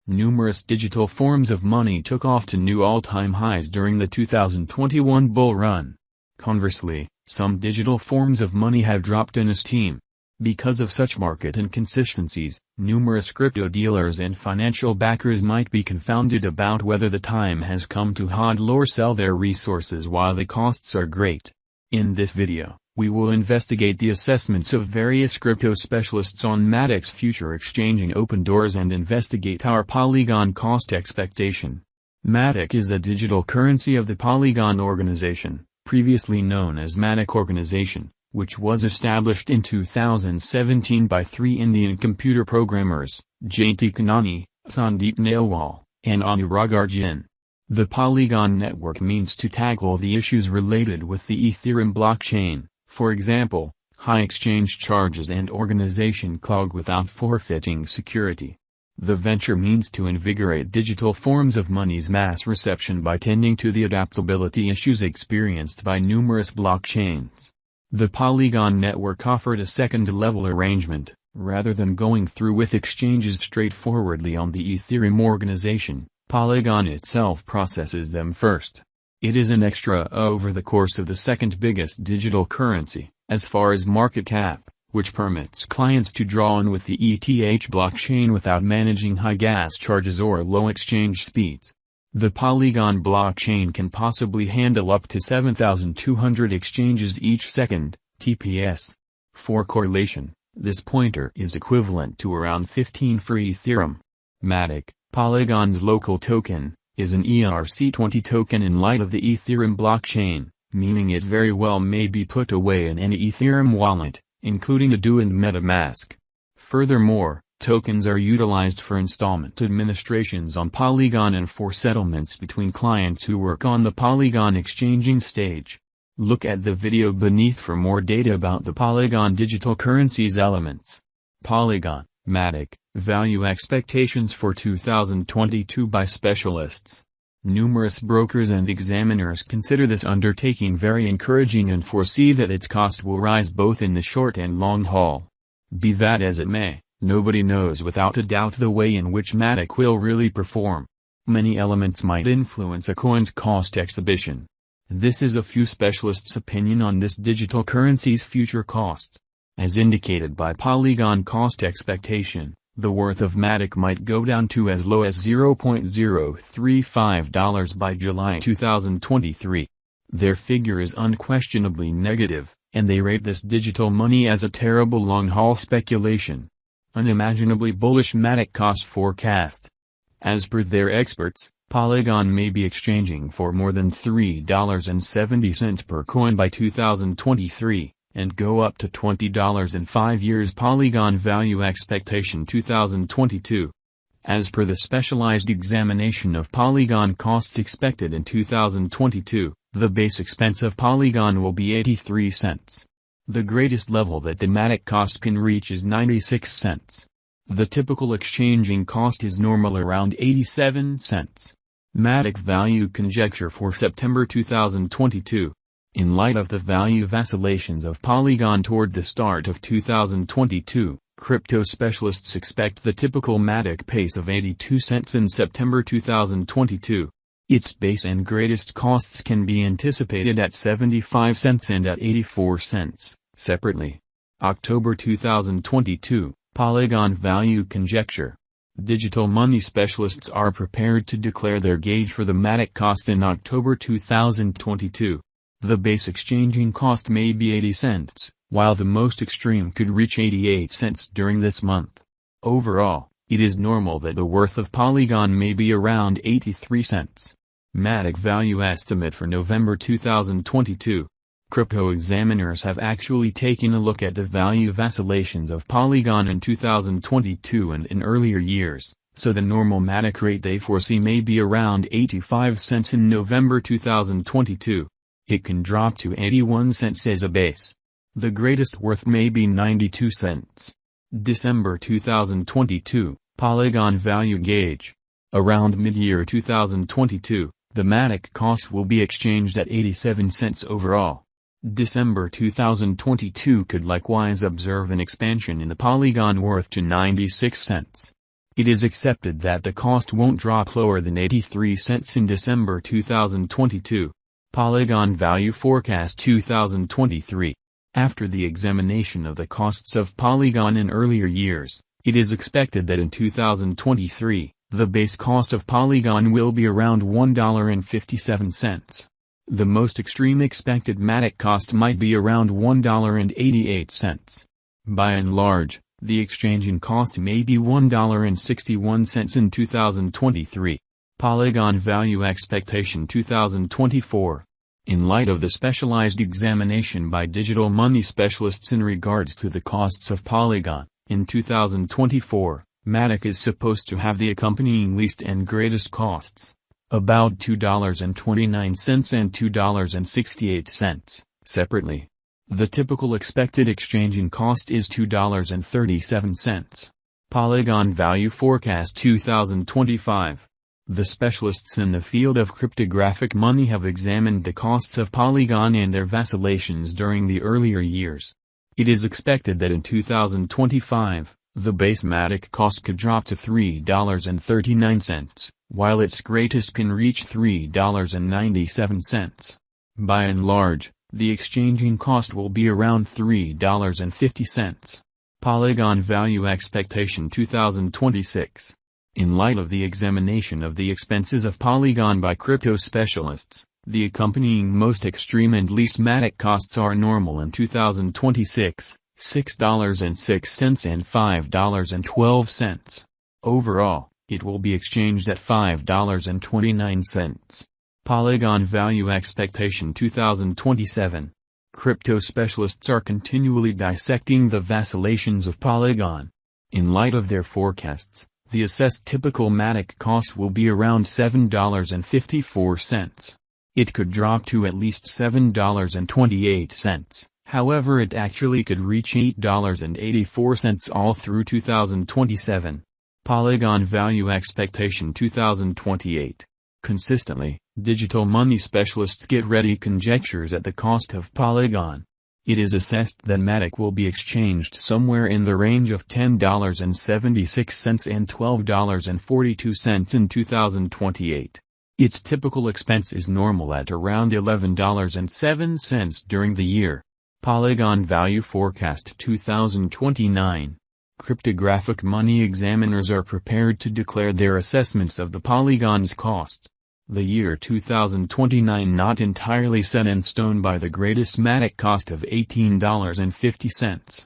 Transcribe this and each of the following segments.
Numerous digital forms of money took off to new all-time highs during the 2021 bull run. Conversely, some digital forms of money have dropped in esteem. Because of such market inconsistencies, numerous crypto dealers and financial backers might be confounded about whether the time has come to hodl or sell their resources while the costs are great. In this video, we will investigate the assessments of various crypto specialists on Matic's future exchanging open doors and investigate our Polygon cost expectation. Matic is the digital currency of the Polygon organization, previously known as Matic Organization, which was established in 2017 by three Indian computer programmers, Jyoti Kanani, Sandeep Nailwal, and Anurag Arjun. The Polygon network means to tackle the issues related with the Ethereum blockchain, for example, high exchange charges and organization clog without forfeiting security. The venture means to invigorate digital forms of money's mass reception by tending to the adaptability issues experienced by numerous blockchains. The Polygon network offered a second-level arrangement, rather than going through with exchanges straightforwardly on the Ethereum organization. Polygon itself processes them first. It is an extra over the course of the second biggest digital currency, as far as market cap, which permits clients to draw on with the ETH blockchain without managing high gas charges or low exchange speeds. The Polygon blockchain can possibly handle up to 7,200 exchanges each second, TPS. For correlation, this pointer is equivalent to around 15 for Ethereum. Matic, Polygon's local token, is an ERC20 token in light of the Ethereum blockchain, meaning it very well may be put away in any Ethereum wallet, including Ado and MetaMask. Furthermore, tokens are utilized for installment administrations on Polygon and for settlements between clients who work on the Polygon exchanging stage. Look at the video beneath for more data about the Polygon digital currency's elements. Polygon, Matic, value expectations for 2022 by specialists. Numerous brokers and examiners consider this undertaking very encouraging and foresee that its cost will rise both in the short and long haul. Be that as it may, nobody knows without a doubt the way in which Matic will really perform. Many elements might influence a coin's cost exhibition. This is a few specialists' opinion on this digital currency's future cost. As indicated by Polygon cost expectation, the worth of Matic might go down to as low as $0.035 by July 2023. Their figure is unquestionably negative, and they rate this digital money as a terrible long-haul speculation. Unimaginably bullish Matic cost forecast. As per their experts, Polygon may be exchanging for more than $3.70 per coin by 2023, and go up to $20 in 5 years. Polygon value expectation 2022. As per the specialized examination of Polygon costs expected in 2022, the base expense of Polygon will be 83 cents. The greatest level that the Matic cost can reach is 96 cents. The typical exchanging cost is normal around 87 cents. Matic value conjecture for September 2022. In light of the value vacillations of Polygon toward the start of 2022, crypto specialists expect the typical Matic pace of 82 cents in September 2022. Its base and greatest costs can be anticipated at 75 cents and at 84 cents, separately. October 2022, Polygon value conjecture. Digital money specialists are prepared to declare their gauge for the Matic cost in October 2022. The base exchanging cost may be 80 cents, while the most extreme could reach 88 cents during this month. Overall, it is normal that the worth of Polygon may be around 83 cents. Matic value estimate for November 2022. Crypto examiners have actually taken a look at the value vacillations of Polygon in 2022 and in earlier years, so the normal Matic rate they foresee may be around 85 cents in November 2022. It can drop to 81 cents as a base. The greatest worth may be 92 cents. December 2022, Polygon value gauge. Around mid-year 2022, the Matic cost will be exchanged at 87 cents overall. December 2022 could likewise observe an expansion in the Polygon worth to 96 cents. It is accepted that the cost won't drop lower than 83 cents in December 2022. Polygon Value Forecast 2023. After the examination of the costs of Polygon in earlier years, it is expected that in 2023, the base cost of Polygon will be around $1.57. The most extreme expected Matic cost might be around $1.88. By and large, the exchanging cost may be $1.61 in 2023. Polygon Value Expectation 2024. In light of the specialized examination by digital money specialists in regards to the costs of Polygon, in 2024, Matic is supposed to have the accompanying least and greatest costs, about $2.29 and $2.68, separately. The typical expected exchanging cost is $2.37. Polygon Value Forecast 2025. The specialists in the field of cryptographic money have examined the costs of Polygon and their vacillations during the earlier years. It is expected that in 2025, the base Matic cost could drop to $3.39, while its greatest can reach $3.97. By and large, the exchanging cost will be around $3.50. Polygon Value Expectation 2026. In light of the examination of the expenses of Polygon by crypto specialists, the accompanying most extreme and least Matic costs are normal in 2026, $6.06 and $5.12. Overall, it will be exchanged at $5.29. Polygon Value Expectation 2027. Crypto specialists are continually dissecting the vacillations of Polygon. In light of their forecasts, the assessed typical Matic cost will be around $7.54. It could drop to at least $7.28, however it actually could reach $8.84 all through 2027. Polygon Value Expectation 2028. Consistently, digital money specialists get ready conjectures at the cost of Polygon. It is assessed that Matic will be exchanged somewhere in the range of $10.76 and $12.42 in 2028. Its typical expense is normal at around $11.07 during the year. Polygon Value Forecast 2029. Cryptographic money examiners are prepared to declare their assessments of the Polygon's cost. The year 2029 not entirely set in stone by the greatest Matic cost of $18.50.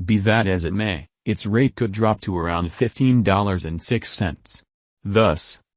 Be that as it may, its rate could drop to around $15.06. Thus,